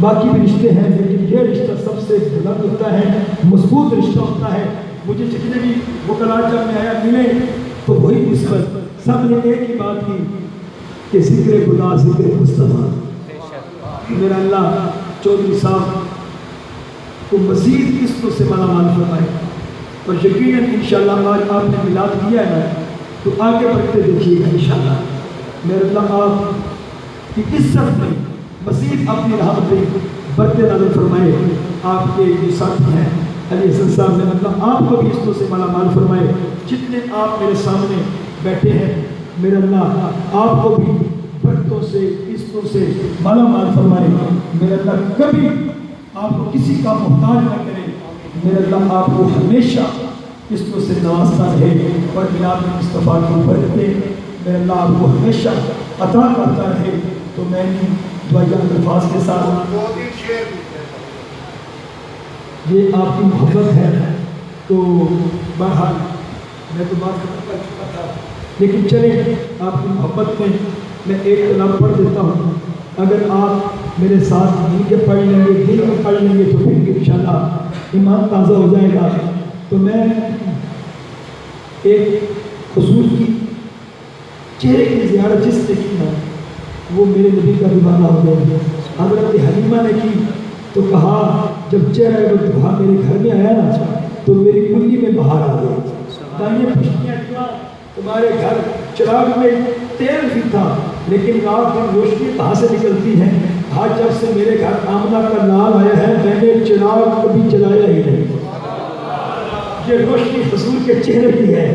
باقی بھی رشتے ہیں لیکن یہ رشتہ سب سے بلند ہوتا ہے، مضبوط رشتہ ہوتا ہے. مجھے جتنے بھی وکلاء جب میں آیا ملے تو وہی نسبت سب نے ایک ہی بات کی کہ ذکر خدا ذکر مصطفیٰ. میرا اللہ چودھری صاحب کو مزید قسطوں سے مالا مال فرمائے. اور یقیناً انشاءاللہ آج آپ نے میلاد کیا ہے تو آگے بڑھتے دیکھیے گا انشاءاللہ. میرا اللہ آپ کی عزت میں مزید اپنی رحمتیں برکت نازل فرمائے. آپ کے جو ساتھی ہیں علی حسن صاحب نے اللہ آپ کو بھی قسطوں سے مالا مال فرمائے. جتنے آپ میرے سامنے بیٹھے ہیں میرا اللہ آپ کو بھی برکتوں سے قسطوں سے مالا مال فرمائے. میرا اللہ کبھی آپ کو کسی کا محتاج نہ کرے. میرا اللہ آپ کو ہمیشہ قسطوں سے نوازتا رہے اور میلاد مصطفیٰ کی برکتیں میرا اللہ آپ کو ہمیشہ عطا کرتا رہے. تو میں دعائیہ الفاظ کے ساتھ یہ آپ کی محبت ہے. تو بہرحال میں تو بات ختم کر چکا تھا لیکن چلیں آپ کی محبت میں ایک کلام پڑھ دیتا ہوں. اگر آپ میرے ساتھ مل کے پڑھ لیں گے دل میں پڑھ لیں گے تو پھر انشاءاللہ ایمان تازہ ہو جائے گا. تو میں ایک حضور کی چہرے کی زیارت جس نے کی ہے وہ میرے نبی کا دیوانہ ہو گیا. حضرت حلیمہ نے کی تو کہا جب چہرہ وہ دعا میرے گھر میں آیا نا تو میری کلی میں باہر آ گئی. دائیں خوشیاں کیا تمہارے گھر چراغ میں تیل بھی تھا لیکن رات میں روشنی کہاں سے نکلتی ہے. آج جب سے میرے گھر آمنہ کا لال آیا ہے میں نے چراغ کبھی جلایا ہی نہیں. یہ روشنی حضور کے چہرے کی ہے،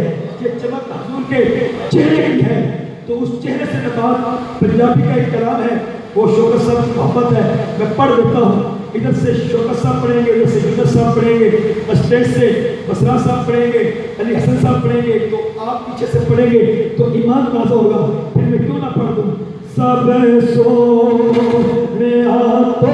یہ چمک حضور کے چہرے کی ہے. تو اس چہرے سے نبات پنجابی کا ایک کلام ہے وہ شوکت صاحب کی محبت ہے. میں پڑھ دیتا ہوں. ادھر سے شوکت صاحب پڑھیں گے، ادھر سے یونس صاحب پڑھیں گے، اسٹیج سے بسرا صاحب پڑھیں گے، علی حسن صاحب پڑھیں گے. تو آپ پیچھے سے پڑھیں گے تو ایمان تازہ ہوگا. پھر میں کیوں نہ پڑھ دوں. سب سونے تو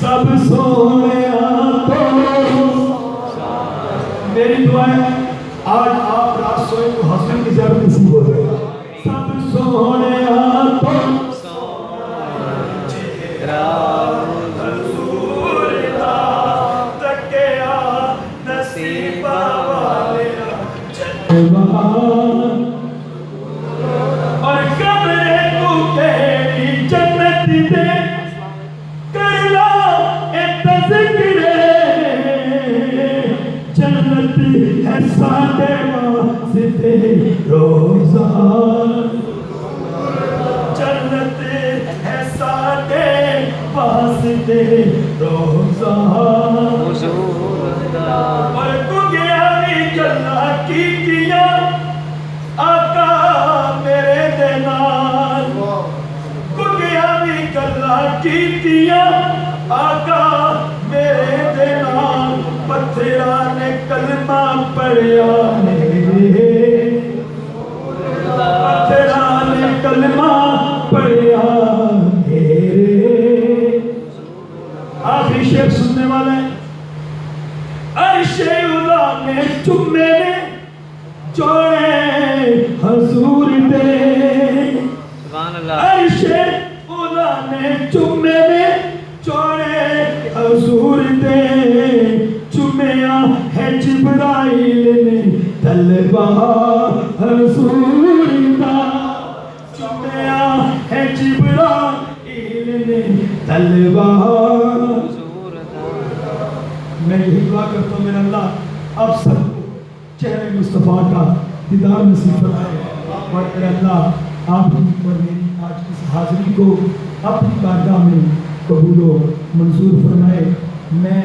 سب سونے میری دعا ہے آج آپ رات سوئے تو حسن کی زیارت نصیب ہو جائے گا. سب سونے اور کمرے کو کہی جنت دے جنت ہے ساڈے واسطے روزہ. جنت ہے ساڈے واسطے روزہ. اور گیا بھی جلا کی کیا آقا میرے دے نال. گیا بھی جلا کی کیا آقا میرے دے نال. پتھراں نے کلمہ پڑھیا پتھراں نے کلمہ پڑھیا. آخری شعر حضور دے سبحان اللہ عرش اولا نے چومے نے چوڑے حضور دے چومیا ہے جبرائیل نے طلبہ حضور دا چومیا ہے جبرائیل نے طلبہ. میں یہی دعا کرتا ہوں میرا اللہ آپ سب کو چہرے مصطفیٰ کا دیدار نصیب فرمائے اور میرا اللہ آپ اور میری آج کی حاضری کو اپنی بارگاہ میں قبول و منظور فرمائے. میں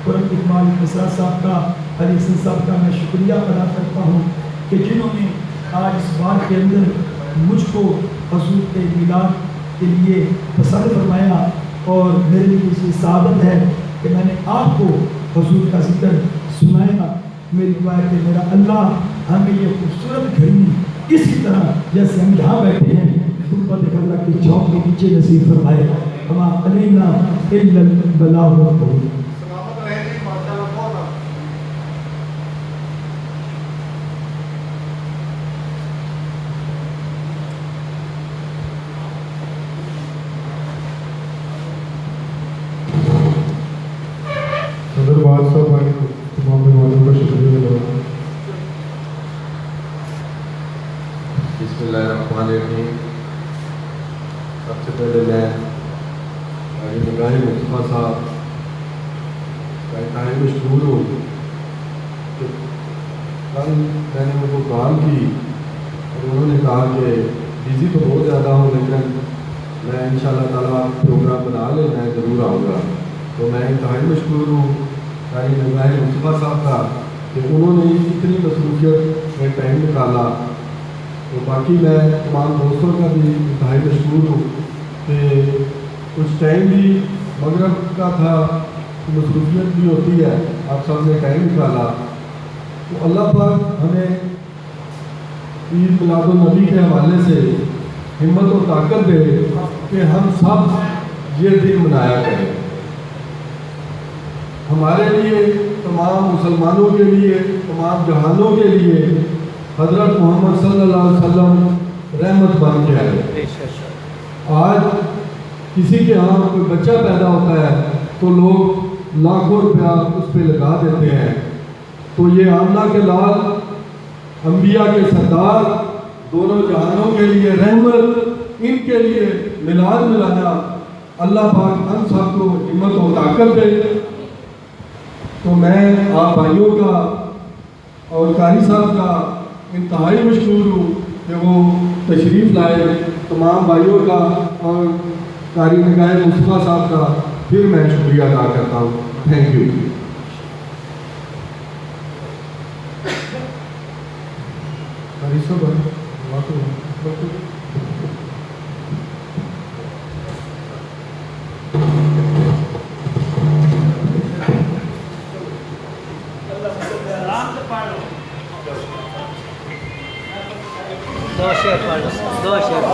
قرآن اقبال نثار صاحب کا علی حسن صاحب کا میں شکریہ ادا کرتا ہوں کہ جنہوں نے آج اس بار کے اندر مجھ کو حضور کے میلاد کے لیے پسند فرمایا اور میرے لیے یہ سعادت ہے کہ میں نے آپ کو حضور کا ذکر سنایا. میری دعا ہے کہ میرا اللہ ہمیں یہ خوبصورت گھڑی اسی طرح جیسے ہم یہاں بیٹھے ہیں غربت خضرا کے چوک کے نیچے نصیب فرمائے. وما علینا الا البلاغ المبین. سلامت رہے جی ماشاءاللہ بہت صدر بادشاہ بھائی کو تمام مہمانوں کا شکریہ ادا کرتا ہوں. بسم اللہ الرحمن الرحیم. سب سے پہلے میں نگاہ مصطفیٰ صاحب کا انتہائی مشکور ہوں کہ کل میں نے ان کو کال کی اور انہوں نے کہا کہ بزی تو بہت زیادہ ہوں لیکن میں انشاءاللہ تعالیٰ پروگرام بنا لیں میں ضرور آؤں گا. تو میں انتہائی مشکور ہوں نگاہ مصطفیٰ صاحب کا کہ انہوں نے اتنی مصروفیت میں ٹائم نکالا. تو باقی میں تمام دوستوں کا بھی انتہائی مشکور ہوں کہ کچھ ٹائم بھی مغرب کا تھا مصروفیت بھی ہوتی ہے آپ سب نے ٹائم نکالا. تو اللہ پاک ہمیں عید میلاد النبی کے حوالے سے ہمت و طاقت دے کہ ہم سب یہ دن منایا کریں. ہمارے لیے تمام مسلمانوں کے لیے تمام جہانوں کے لیے حضرت محمد صلی اللہ علیہ وسلم رحمت بن کے آئے. آج کسی کے ہاں کوئی بچہ پیدا ہوتا ہے تو لوگ لاکھوں روپیہ اس پہ لگا دیتے ہیں. تو یہ آمنہ کے لال انبیاء کے سردار دونوں جہانوں کے لیے رحمت ان کے لیے میلاد ملانا اللہ پاک ہم سب کو ہمت و طاقت دے. تو میں آپ بھائیوں کا اور قاری صاحب کا انتہائی مشکور ہوں کہ وہ تشریف لائے. تمام بھائیوں کا اور قاری نگاہ مصطفیٰ صاحب کا پھر میں شکریہ ادا کرتا ہوں. Thank you. قاری صاحب دو شعر پڑھ دو شعر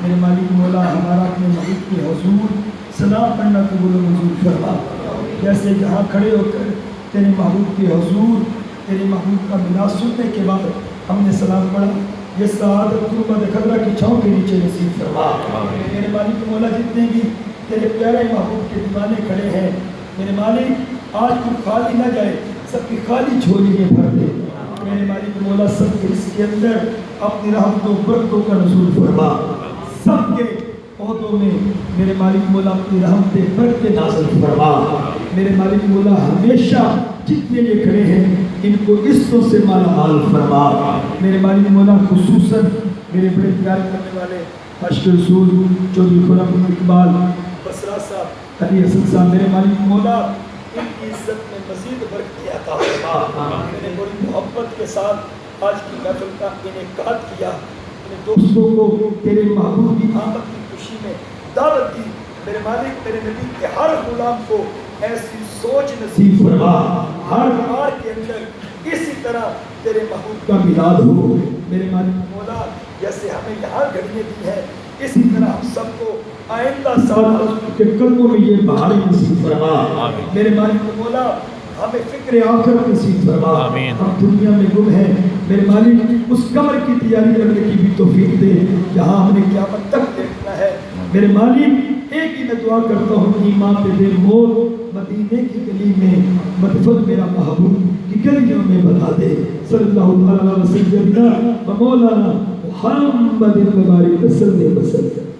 میرے مالک مولا ہمارا اپنے مالک کی حضور سلام پڑھنا قبول و منظور فرما. جیسے یہاں کھڑے ہو کر تیرے محبوب کے حضور تیرے محبوب کا ملا سننے کے بعد ہم نے سلام پڑھا، یہ سعادت تربت خضرا کی چھاؤں کے نیچے نصیب فرما۔ میرے مالک مولا جتنے بھی تیرے پیارے محبوب کے دیوانے کھڑے ہیں میرے مالک آج تو خالی نہ جائے، سب کی خالی جھولیاں بھر دے میرے مالک مولا، سب کے اس کے اندر اپنی رحمتوں برکتوں کا نزول فرما، سب کے عہدوں میں میرے مالک مولا اپنی رحمت برکت نازل فرما میرے مالک مولا، ہمیشہ جتنے یہ کھڑے ہیں ان کو عزتوں سے مالا مال فرما میرے مالک مولا، خصوصاً میرے بڑے پیار کرنے والے عاشق رسول چودھری خرم اقبال بسرا صاحب، علی حسن صاحب، میرے مالک مولا ان کی عزت میں مزید برکت عطا فرما۔ میں نے بڑی محبت کے ساتھ آج کی محفل کا انعقاد کیا، اپنے دوستوں کو تیرے محبوب کی آمد کی خوشی میں دعوت دی میرے مالک، میرے نبی کے ہر غلام کو ایسی سوچ نصیب فرما، ہر بار کے اندر اسی طرح تیرے محبوب کا میلاد ہو میرے مالک مولا، جیسے ہمیں یہاں گھڑیاں دی ہیں اسی طرح ہم سب کو آئندہ سال کے قدموں میں یہ بہاریں نصیب فرما میرے مالک مولا، ہمیں فکر آخرت نصیب فرما، ہم دنیا میں گم ہیں میرے مالک، اس قبر کی تیاری کرنے کی بھی توفیق دے جہاں ہم نے قیامت تک دیکھنا ہے میرے مالک۔ ایک ہی میں دعا کرتا ہوں، ایمان پہ دے موت مدینے کی گلی میں مدفن میرا محبوب کی گلیوں میں بتا دے، صلی اللہ علیہ وسلم مولانا محمد مبارک وسلم۔